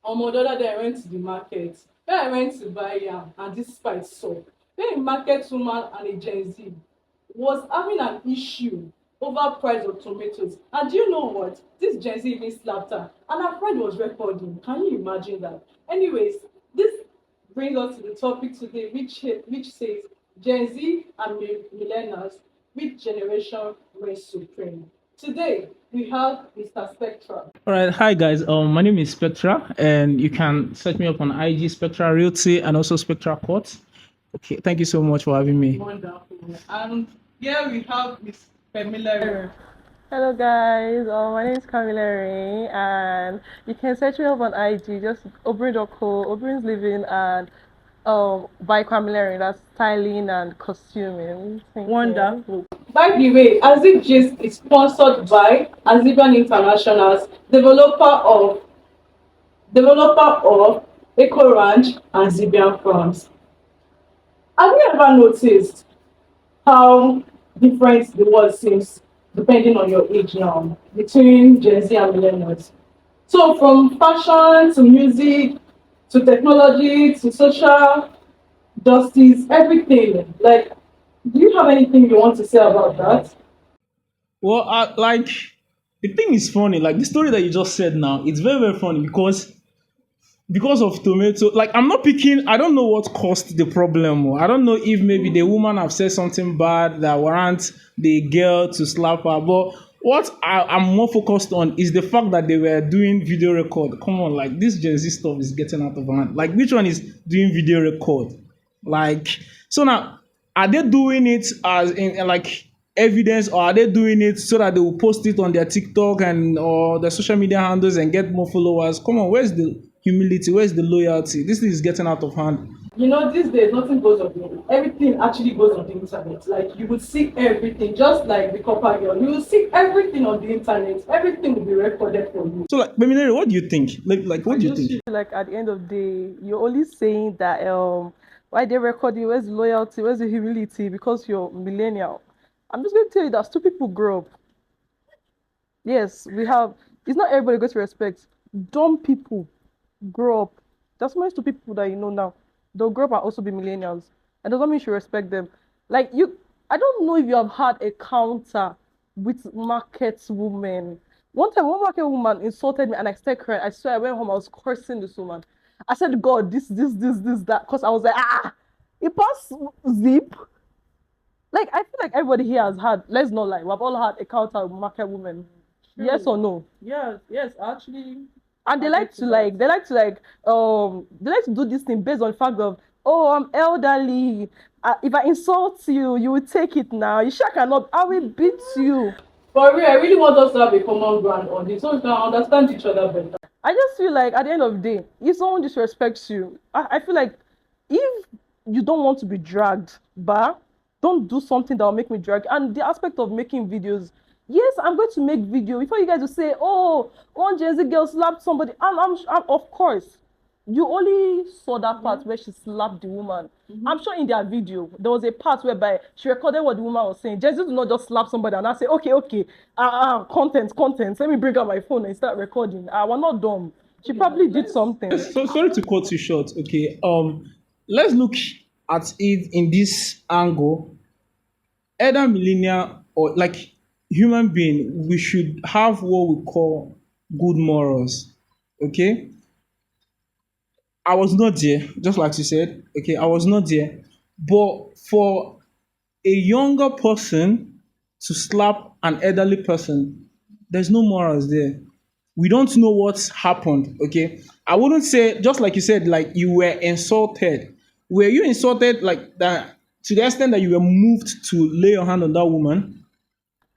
The other day I went to the market. When I went to buy yam and this spice saw, then a market woman and a Gen Z was having an issue over price of tomatoes. And do you know what? This Gen Z even slapped her. And her friend was recording. Can you imagine that? Anyways, this brings us to the topic today, which says Gen Z and millennials, which generation reigns supreme? Today we have Mr. Spectra. All right, hi guys. My name is Spectra, and you can search me up on IG Spectra Realty and also Spectra Court. Okay, thank you so much for having me. Wonderful. And here we have Miss Pamela. Hello guys, my name is Camilla Ray, and you can search me up on IG, just Obrin.co, Obrin's Living, and by Camilla Ray, that's styling and costuming. Thank you. Wonderful. By the way, Hazibgist is sponsored by Aziban Internationals, developer of Eco Ranch and Zibian Farms. Have you ever noticed how different the world seems depending on your age now between Gen Z and millennials? So from fashion to music to technology to social justice, everything. Like, do you have anything you want to say about that? Well, like the thing is funny. Like the story that you just said now, it's very very funny because of tomato. Like I'm not picking. I don't know what caused the problem. I don't know if maybe the woman have said something bad that warrants the girl to slap her. But what I'm more focused on is the fact that they were doing video record. Come on, like this Gen Z stuff is getting out of hand. Like which one is doing video record? Like so now, are they doing it as in like evidence, or are they doing it so that they will post it on their TikTok and or their social media handles and get more followers? Come on, where's the humility? Where's the loyalty? This thing is getting out of hand. These days nothing goes on the everything actually goes on the internet. Like you would see everything, just like the copper girl. You will see everything on the internet. Everything will be recorded for you. So, like, Beminere, what do you think? Like what do you think? Like at the end of the day, you're only saying that why they record you, where's the loyalty, where's the humility, because you're millennial. I'm just going to tell you that two people grow up. Yes, we have. It's not everybody gets respect. Dumb people grow up. There's so many two people that you know now. They'll grow up and also be millennials. And doesn't mean you should respect them. Like you, I don't know if you have had a counter with market women. One time, one market woman insulted me and I started crying. I swear, I went home, I was cursing this woman. I said, God, this, that. Because I was like, it passed zip. Like, I feel like everybody here has had, let's not lie, we've all had a counter with market women. True. Yes or no? Yes, actually. And they like to they like to do this thing based on the fact of, oh, I'm elderly. If I insult you, you will take it now. You sure cannot. I will beat you. For real, I really want us to have a common ground on this so we can understand each other better. I just feel like at the end of the day, if someone disrespects you, I feel like if you don't want to be dragged, but don't do something that will make me drag. And the aspect of making videos, yes, I'm going to make video. Before you guys will say, oh, one Gen Z girl slapped somebody, I'm of course, you only saw that part where she slapped the woman. I'm sure in their video there was a part whereby she recorded what the woman was saying. Gen Z do not just slap somebody and I say, okay, content. Let me bring out my phone and start recording. We're not dumb. She probably did something. So sorry to cut you short. Okay. Let's look at it in this angle. Either millennial or like human being, we should have what we call good morals. Okay. I was not there, just like you said. Okay, I was not there. But for a younger person to slap an elderly person, there's no morals there. We don't know what's happened. Okay, I wouldn't say, just like you said, like you were insulted. Were you insulted like that to the extent that you were moved to lay your hand on that woman?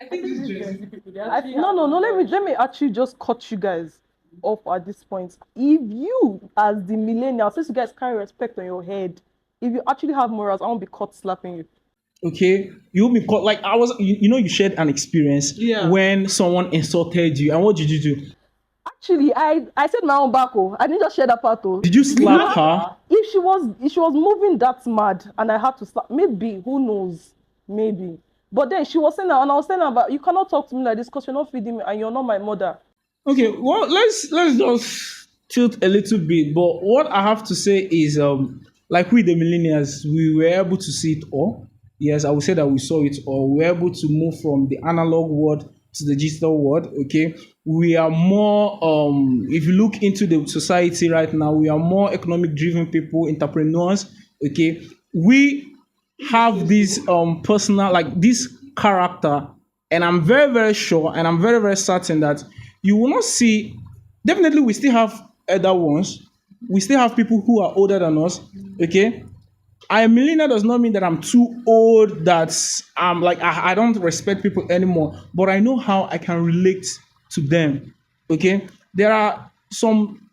I think this is Gen Z people. No. Let me actually just cut you guys off at this point. If you, as the millennial, since you guys carry respect on your head, if you actually have morals, I won't be caught slapping you. Okay, you'll be caught. Like I was, you shared an experience when someone insulted you, and what did you do? Actually, I said my own back. Oh, I didn't just share that part. Oh, Did you slap her? if she was moving that mad, and I had to slap, maybe, who knows, maybe. But then she was saying that, and I was saying about, you cannot talk to me like this because you're not feeding me and you're not my mother. Okay, well, let's just tilt a little bit. But what I have to say is, like we the millennials, we were able to see it all. Yes, I would say that we saw it all. We were able to move from the analog world to the digital world. Okay, we are more. If you look into the society right now, we are more economic driven people, entrepreneurs. Okay, we have this personal like this character, and I'm very very sure and I'm very very certain that you will not see. Definitely we still have elder ones, we still have people who are older than us. Okay, I am millionaire does not mean that I'm too old, that I'm like I don't respect people anymore, but I know how I can relate to them. Okay, there are some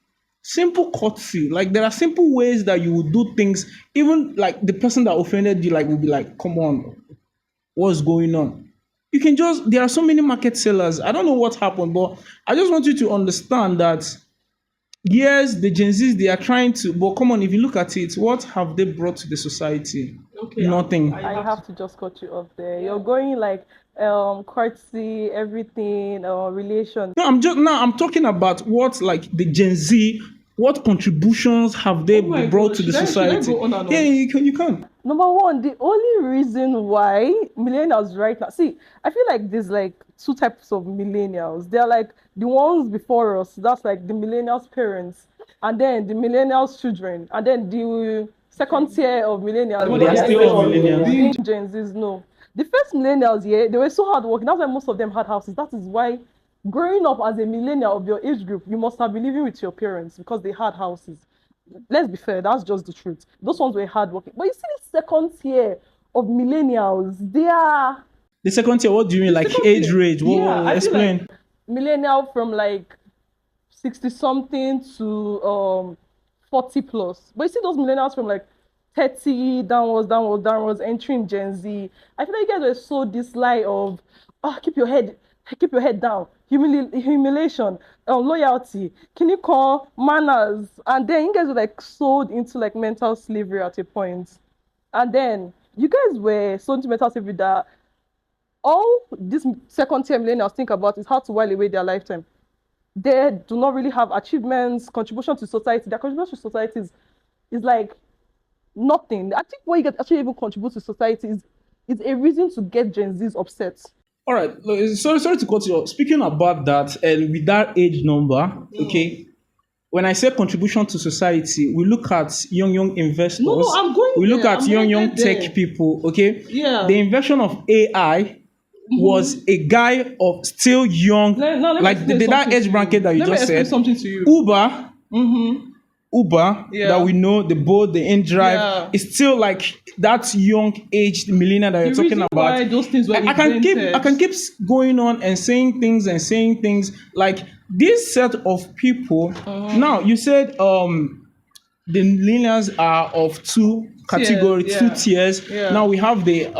simple courtesy, like there are simple ways that you would do things, even like the person that offended you like will be like, come on, what's going on? You can just, there are so many market sellers, I don't know what happened, but I just want you to understand that yes, the Gen Zs, they are trying to, but come on, if you look at it, what have they brought to the society? Okay, Nothing. I have to just cut you off there. You're going like courtesy, everything, relation. No, I'm just now I'm talking about what like the Gen Z, what contributions have they Oh my brought God, to the should I society? go on and Yeah, on? you can. Number one, the only reason why millennials right now, see, I feel like there's like two types of millennials. They're like the ones before us, that's like the millennials' parents, and then the millennials' children, and then the second tier of millennials. But they are still all millennials. Gen Zs, no. The first millennials, yeah, they were so hardworking. That's why most of them had houses. That is why growing up as a millennial of your age group, you must have been living with your parents because they had houses. Let's be fair, that's just the truth. Those ones were hardworking. But you see the second tier of millennials, they are The second tier, what do you mean? Like second age tier. range? Yeah, I feel Explain. millennial from like 60 something to 40 plus. But you see those millennials from like 30 downwards, entering Gen Z. I feel like you guys were so this lie of keep your head down, humiliation, loyalty, can you call manners, and then you guys were like sold into like mental slavery at a point. And then you guys were sold into mental slavery that all this second tier millennials think about is how to while away their lifetime. They do not really have achievements, contribution to society. Their contribution to society is like nothing. I think what you can actually even contribute to society is a reason to get Gen Zs upset. All right. Look, sorry to cut you off. Speaking about that, and with that age number, okay. When I say contribution to society, we look at young investors. No, I'm going We look there. at I'm young going there. tech people. Okay. Yeah. The invention of AI was a guy of still young, Let me like explain that something age to bracket that you Let me just explain said. something to you. Uber Yeah. that we know, the boat, the InDrive, Yeah. is still like that young aged millennial that you're The talking reason about. why those things were I can keep going on and saying things like this set of people. Now you said the millennials are of two categories, yeah. two tiers. Yeah. Now we have the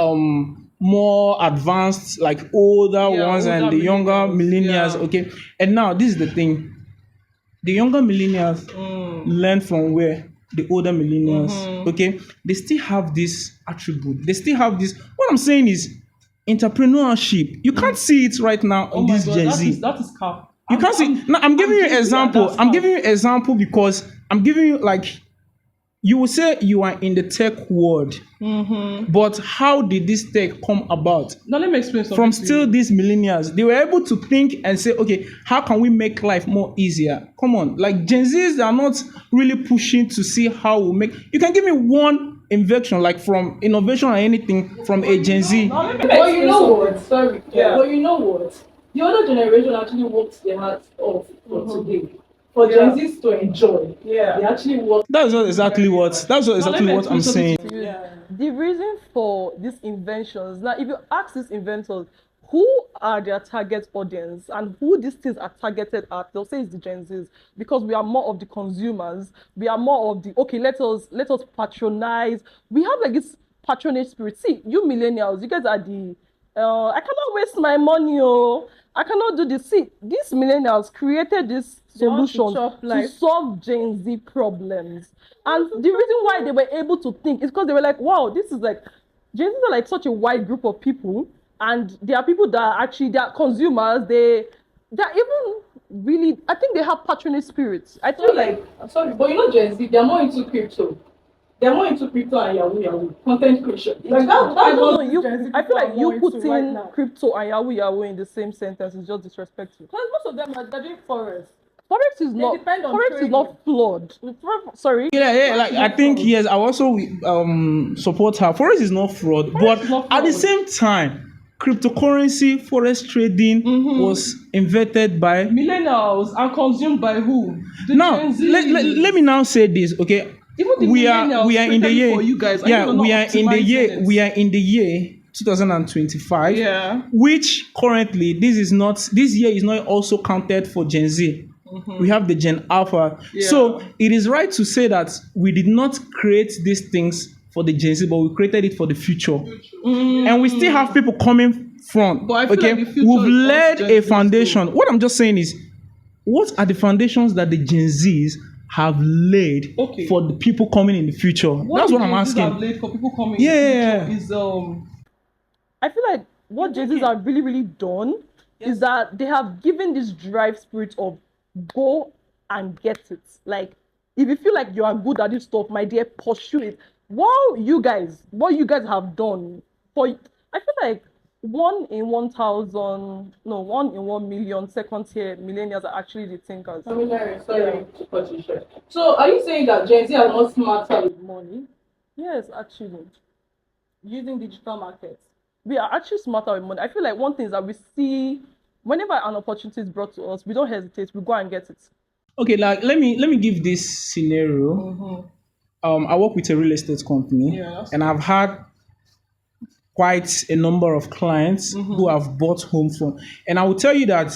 more advanced, like older ones, and older the younger millennials. yeah. Okay, and now this is the thing: the younger millennials learn from where the older millennials. Okay, they still have this attribute. They still have this. What I'm saying is entrepreneurship. You can't see it right now in this Gen Z. that is cap. You can't see. Now I'm giving you an example. I'm giving you an example because I'm giving you like you will say you are in the tech world, but how did this tech come about? Now let me explain something. From to still you. these millennials, they were able to think and say, okay, how can we make life more easier? Come on, like Gen Zs are not really pushing to see how we make. You can give me one invention, like from innovation or anything from a Gen Z. Now let me But you explain know something. what? Sorry. Yeah. But you know what? The older generation actually works their hearts off for today. For Gen Zs to enjoy. Yeah. They actually work. That's not exactly what. That's not exactly me what I'm explain saying. something to you. Yeah. The reason for these inventions, now if you ask these inventors who are their target audience and who these things are targeted at, they'll say it's the Gen Zs, because we are more of the consumers, we are more of the okay, let us patronize. We have like this patronage spirit. See, you millennials, you guys are the I cannot waste my money, oh, I cannot do this. See, these millennials created this want to solution chop to life. solve Gen Z problems. And the reason why they were able to think is because they were like, wow, this is like, Gen Z are like such a wide group of people, and there are people that are actually, they are consumers, they're even really, I think they have patronage spirits. I feel like I'm sorry, but you know Gen Z, they're more into crypto. They're more into crypto and Yahoo content creation. Like that. I That's don't know. what Gen Z I feel people are like more you into right putting now. crypto and Yahoo in the same sentence is just disrespectful. Because most of them are they're doing forex. Forex is They not. depend on Forex is not flawed. Sorry. Yeah, like I think yes, I also support her. Forex is not fraud, but is not at the fraud. same time, cryptocurrency, forex trading was invented by. Millennials are consumed by who? The Now, Gen Z. let me now say this, okay? Even the we are millennials in the created year. for you guys, and Yeah, you're not we are in the optimizing year. it. We are in the year 2025. Yeah. Which currently this year is not also counted for Gen Z. We have the Gen Alpha. Yeah. So it is right to say that we did not create these things for the Gen Z, but we created it for the future. And we still have people coming from. But I feel Okay, like the future we've is laid us a Gen Zs foundation. What I'm just saying is, what are the foundations that the Gen Zs have laid Okay. for the people coming in the future? That's the what I'm Gen Zs asking. have laid for people coming Yeah, in the yeah, future is I feel like what Gen Zs have really, really done is that they have given this drive spirit of go and get it. Like, if you feel like you are good at this stuff, my dear, pursue it. What you guys have done for, I feel like 1 in 1 million second tier millennials are actually the thinkers. I mean, sorry to cut you short. So, are you saying that Gen Z are not smarter with money Yes, actually. using digital markets? We are actually smarter with money. I feel like one thing is that we see whenever an opportunity is brought to us, we don't hesitate, we go and get it. Okay, like let me give this scenario. I work with a real estate company, and I've had quite a number of clients who have bought home from, and I will tell you that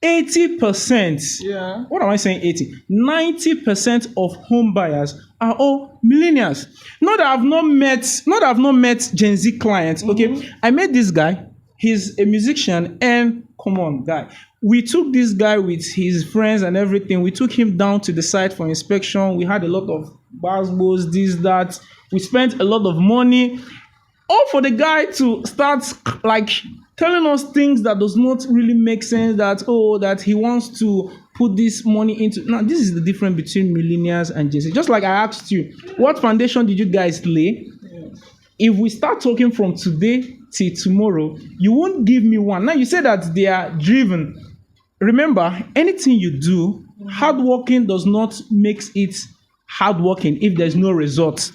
80%. Yeah. What am I saying? 80? 90% of home buyers are all millennials. Not that I've not met Gen Z clients. Okay, I met this guy. He's a musician, and come on, guy. We took this guy with his friends and everything. We took him down to the site for inspection. We had a lot of buzzwords, this, that. We spent a lot of money, all for the guy to start like telling us things that does not really make sense, that he wants to put this money into. Now, this is the difference between millennials and Gen Z. Just like I asked you, what foundation did you guys lay? If we start talking from today till tomorrow, you won't give me one. Now, you say that they are driven. Remember, anything you do, hardworking does not make it hardworking if there's no result.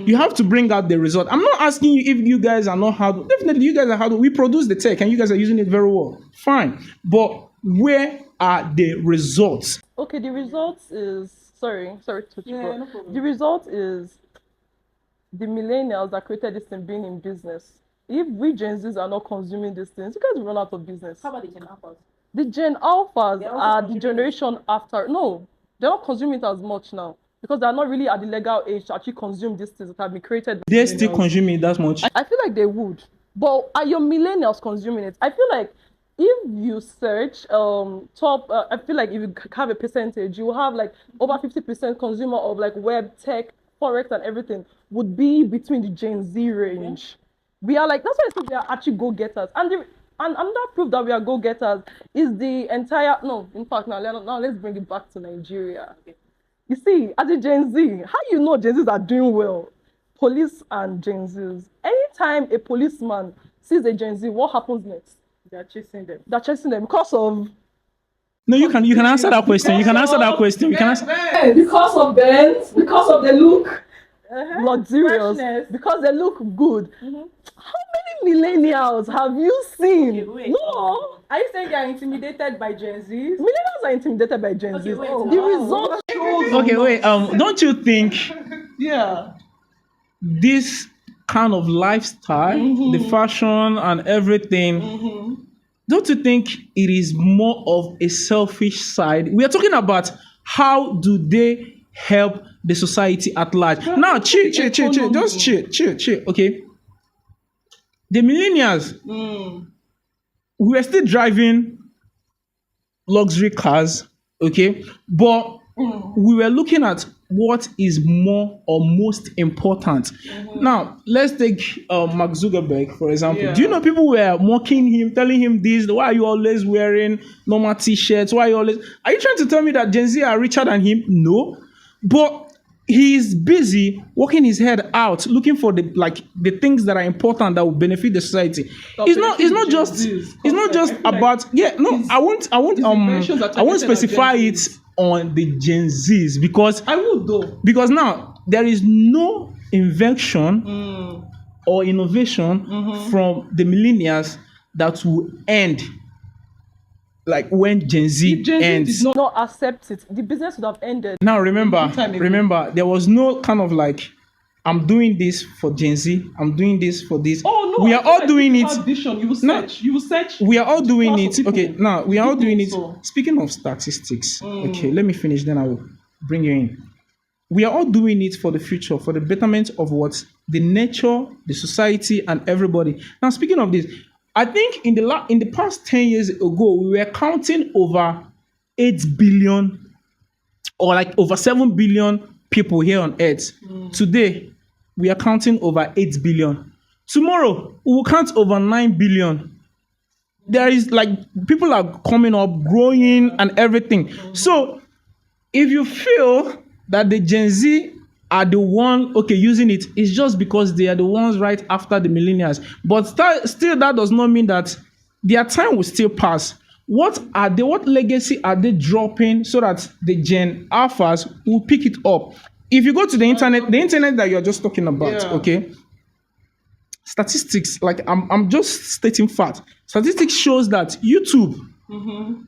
You have to bring out the result. I'm not asking you if you guys are not hard. Definitely, you guys are hard. We produce the tech, and you guys are using it very well. Fine, but where are the results? Okay, the result is sorry to interrupt. No problem. The result is the millennials that created this thing being in business. If we Gen Zs are not consuming these things, you guys will run out of business. How about the Gen Alphas? The Gen Alphas They're also are the consuming generation after. No, they're not consuming it as much now because they're not really at the legal age to actually consume these things that have been created. by They're still millennials. consuming that much. I feel like they would, but are your millennials consuming it? I feel like if you search top, I feel like if you have a percentage, you will have like over 50% consumer of like web tech, forex, and everything would be between the Gen Z range. We are like, that's why I said we are actually go getters, and another proof that we are go getters is the entire. No, in fact, now let's bring it back to Nigeria. You see, as a Gen Z, how you know Gen Zs are doing well? Police and Gen Zs. Anytime a policeman sees a Gen Z, what happens next? They're chasing them. They're chasing them because of No, you can answer that question. You can answer that question. You can answer. Because of Benz, because of the look. luxurious, Freshness. because they look good. How many millennials have you seen? wait. No, Are you saying they are intimidated by Gen Zs? millennials are intimidated by Gen Okay, Zs. wait, The wow. result shows. Okay, wait. Don't you think Yeah. this kind of lifestyle, the fashion and everything, don't you think it is more of a selfish side? We are talking about how do they help the society at large. Now, chill, just chill. Okay, the millennials, we were still driving luxury cars, okay, but we were looking at what is more or most important. Now, let's take Mark Zuckerberg, for example. Yeah. Do you know people were mocking him, telling him this, why are you always wearing normal t-shirts? Why are you always... Are you trying to tell me that Gen Z are richer than him? No. But he is busy working his head out, looking for the things that are important that will benefit the society. It's not just about I won't specify it on the Gen Zs because I would though. Because now there is no invention or innovation from the millennials that will end like when Gen Z If Gen Z ends. did not accept it, the business would have ended. Now remember, Time ago. there was no kind of like, I'm doing this for Gen Z. I'm doing this for this. Oh no! We are all doing it. Vision. You will No. search. You will search. We are all doing Class it. of Okay, people. now we are all doing it. So. Speaking of statistics, okay, let me finish. Then I will bring you in. We are all doing it for the future, for the betterment of what the nature, the society, and everybody. Now, speaking of this, I think in the past 10 years ago, we were counting over 8 billion or like over 7 billion people here on Earth. Today, we are counting over 8 billion. Tomorrow, we will count over 9 billion. There is like people are coming up, growing, and everything. So, if you feel that the Gen Z are the one using it, it's just because they are the ones right after the millennials. But still, that does not mean that their time will still pass. What legacy are they dropping so that the Gen Alphas will pick it up? If you go to the internet that you're just talking about, okay, statistics, like I'm just stating fact. Statistics shows that YouTube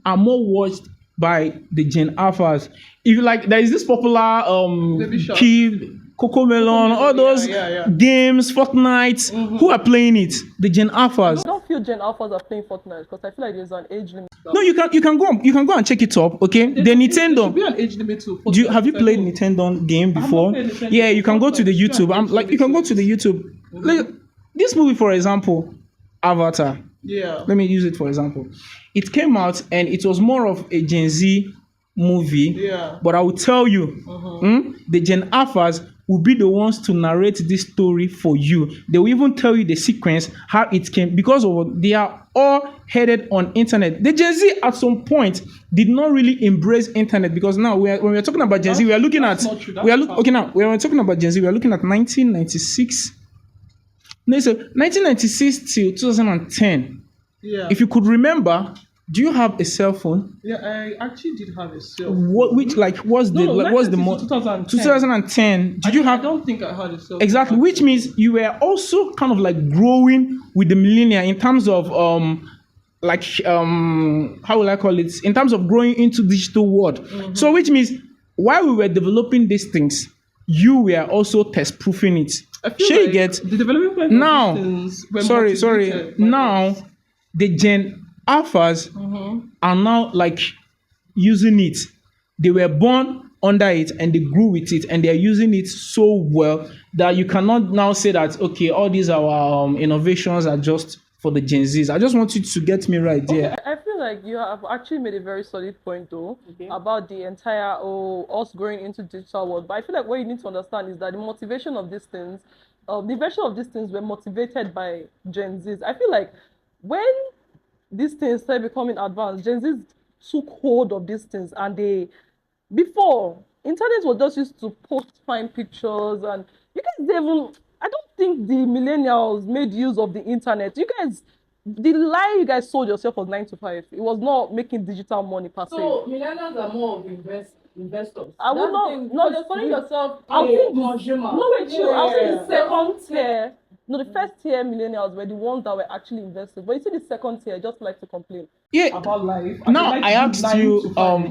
are more watched by the Gen Alphas. If you like, there is this popular kid, Coco Melon, all those games, Fortnite. Who are playing it? The Gen Alphas. I don't feel Gen Alphas are playing Fortnite because I feel like there's an age limit. No, you can go and check it up. Okay, the Nintendo. There should be an age limit to Have you played Nintendo game before? Yeah, you can go to the YouTube. You can go to the YouTube. Like, this movie, for example, Avatar. Yeah. Let me use it for example. It came out and it was more of a Gen Z movie. Yeah. But I will tell you, the Gen Alphas will be the ones to narrate this story for you. They will even tell you the sequence, how it came, because of they are all headed on internet. The Gen Z at some point did not really embrace internet because now when we are talking about Gen Z, we are looking at when we're talking about Gen Z, we are looking at 1996. No, so 1996 till 2010. Yeah. If you could remember, do you have a cell phone? Yeah, I actually did have a cell phone. What's the month? 2010. Did you have? I don't think I had a cell phone. Exactly, which means you were also kind of like growing with the millennia in terms of how will I call it? In terms of growing into digital world. So which means while we were developing these things, you were also test proofing it. I feel Sure, like you get the development now. of these things were Sorry. motivated by Now us. the Gen Alphas are now like using it. They were born under it and they grew with it and they are using it so well that you cannot now say that all these our innovations are just for the Gen Zs. I just want you to get me right there. I feel like you have actually made a very solid point though about the entire us growing into digital world. But I feel like what you need to understand is that the motivation of these things, the version of these things were motivated by Gen Zs. I feel like when these things started becoming advanced, Gen Zs took hold of these things and before internet was just used to post fine pictures and you guys even, I don't think the millennials made use of the internet. You guys, the lie you guys sold yourself was 9 to 5. It was not making digital money per se. So millennials are more of investors. I would not. You're calling yourself I'll a think consumer. No, wait, chill. I'll say the Yeah. second tier. No, the first tier millennials were the ones that were actually invested. But you see the second tier just like to complain Yeah. about life. Now I asked you,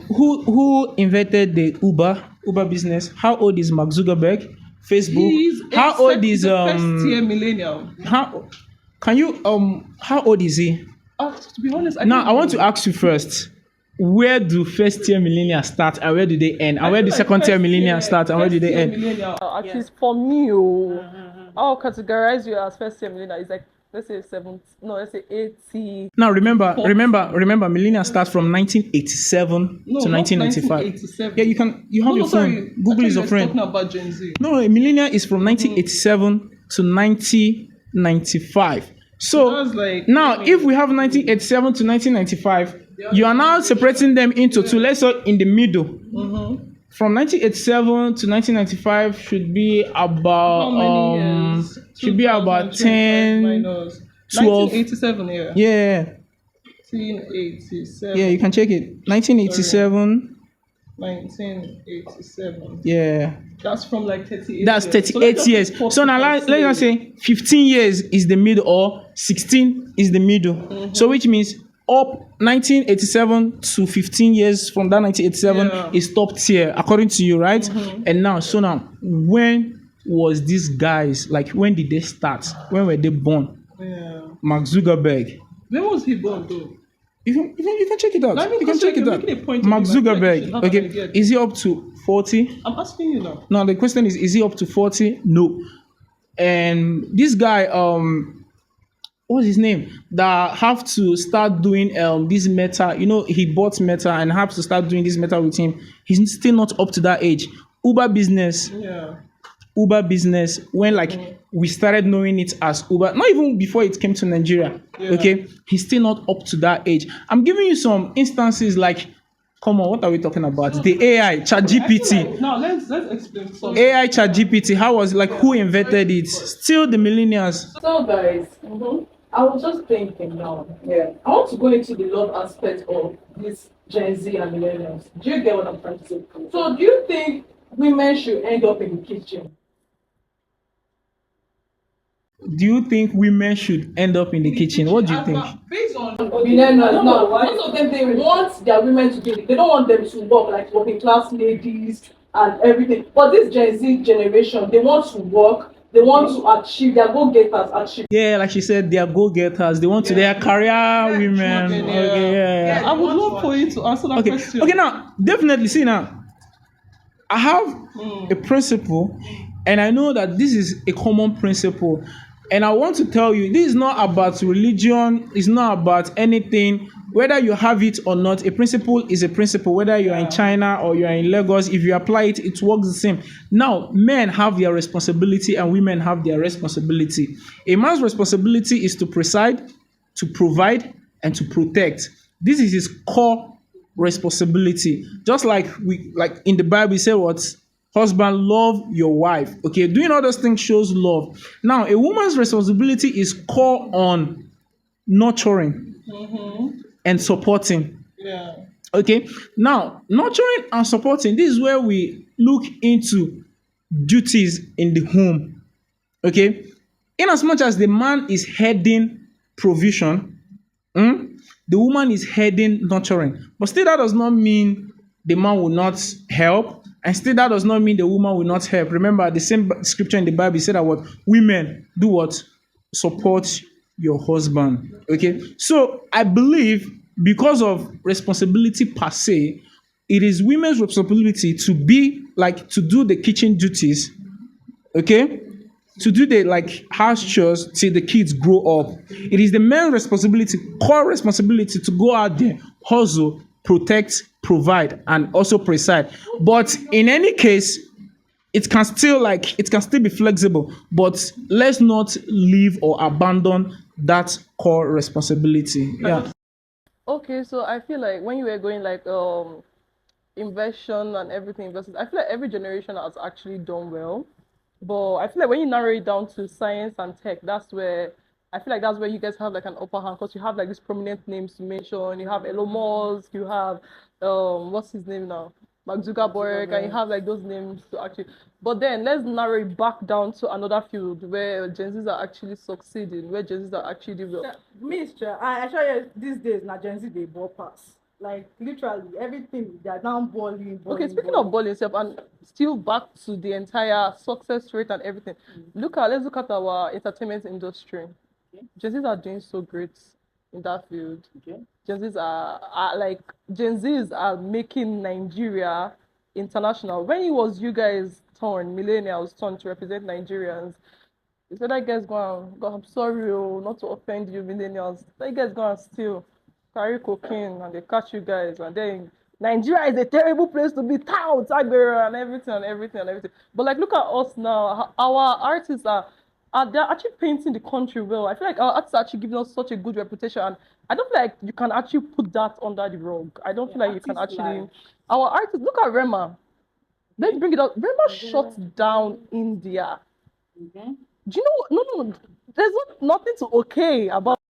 who invented the Uber business? How old is Mark Zuckerberg? Facebook. How old is first tier millennial? How old is he? To be honest, I want to ask you first. Where do first tier millennials start and where do they end? And where do second tier millennials start and where do they end? Actually, for me, I'll categorize you as first tier millennial. It's like let's say 70, no, let's say 80. Now remember, millennial starts from 1987 No, to not 1995. 1987. Yeah, you have your phone. Google is your friend. Talking about Gen Z. No, a millennial is from 1987 to 1995. So that's like- now, if we have 1987 to 1995, you are now separating them into two. Let's say in the middle. From 1987 to 1995 should be about How many years? should be about 10, minus 12. 1987, yeah. Yeah, 1987. yeah, you can check it. 1987. 1987. Yeah, That's from like 38 that's years. 38 years. So now let's just say 15 years is the middle, or 16 is the middle. So which means up 1987 to 15 years from that 1987 is top tier according to you, right? And now, so now, when was these guys, like, when did they start? When were they born? Yeah. Mark Zuckerberg. When was he born though? You can check it out. Let me You can check it out. making a point of Mark view, I feel like you Zuckerberg. should have an Okay, idea. is he up to 40? I'm asking you now. Now the question is he up to 40? No. And this guy, what's his name? That have to start doing this Meta. You know, he bought Meta and have to start doing this Meta with him. He's still not up to that age. Uber business, when like we started knowing it as Uber, not even before it came to Nigeria. Okay, he's still not up to that age. I'm giving you some instances like, come on, what are we talking about? The AI, ChatGPT. Like, now let's explain something. AI ChatGPT, how was, like, who invented it? Still the millennials. So guys, I was just thinking now. Yeah, I want to go into the love aspect of this Gen Z and millennials. Do you get what I'm trying to say? So do you think women should end up in the kitchen? Do you think women should end up in the kitchen? What do you think? Based on Millennials, no, most of them, they want their women to be, they don't want them to work like working class ladies and everything. But this Gen Z generation, they want to work, they want to achieve, their go-getters achieve. Yeah, like she said, they are go-getters. They want to, they are career women. Okay, yeah. I would love for you to answer that question. Okay, now, definitely, see now, I have a principle, and I know that this is a common principle. And I want to tell you, this is not about religion, it's not about anything. Whether you have it or not, a principle is a principle. Whether you're in China or you're in Lagos, if you apply it, it works the same. Now, men have their responsibility and women have their responsibility. A man's responsibility is to preside, to provide, and to protect. This is his core responsibility. Just like in the Bible, it said what? Husband, love your wife. Okay, doing all those things shows love. Now, a woman's responsibility is core on nurturing and supporting. Yeah. Okay, now nurturing and supporting. This is where we look into duties in the home. Okay, in as much as the man is heading provision, the woman is heading nurturing. But still, that does not mean the man will not help. And still, that does not mean the woman will not help. Remember, the same scripture in the Bible said that what? Women, do what? Support your husband. Okay? So, I believe because of responsibility per se, it is women's responsibility to be, like, to do the kitchen duties. Okay? To do the, like, house chores till the kids grow up. It is the man's responsibility, core responsibility, to go out there, hustle, protect, provide, and also preside. But in any case, it can still be flexible. But let's not leave or abandon that core responsibility. Yeah. Okay, so I feel like when you were going like inversion and everything versus, I feel like every generation has actually done well. But I feel like when you narrow it down to science and tech, that's where you guys have like an upper hand, because you have like these prominent names to mention. You have Elon Musk, you have what's his name now? Mark Zuckerberg, and you have like those names to actually. But then let's narrow it back down to another field where Gen Zs are actually succeeding, where Gen Zs are actually doing well. Mister, I assure you, these days, na Gen Z they ball pass. Like literally everything, they are now balling. Okay, speaking of balling yourself, and still back to the entire success rate and everything. Let's look at our entertainment industry. Gen Zs are doing so great in that field. Gen Zs are making Nigeria international. When it was you guys' turn, millennials' turn to represent Nigerians, They said that guy's going, God, I'm sorry, oh, not to offend you, millennials. That guy's going to steal, carry cocaine, and they catch you guys. And then Nigeria is a terrible place to be, tout, Agbero, and everything, and everything, and everything. But like, look at us now. Our artists are they're actually painting the country well. I feel like our artists are actually giving us such a good reputation. And I don't feel like you can actually put that under the rug. I don't feel like you can Artists actually. like Our artists, look at Rema. Let's bring it up. Rema shut down India. mhm. Do you know what? No, no, no. There's nothing to okay about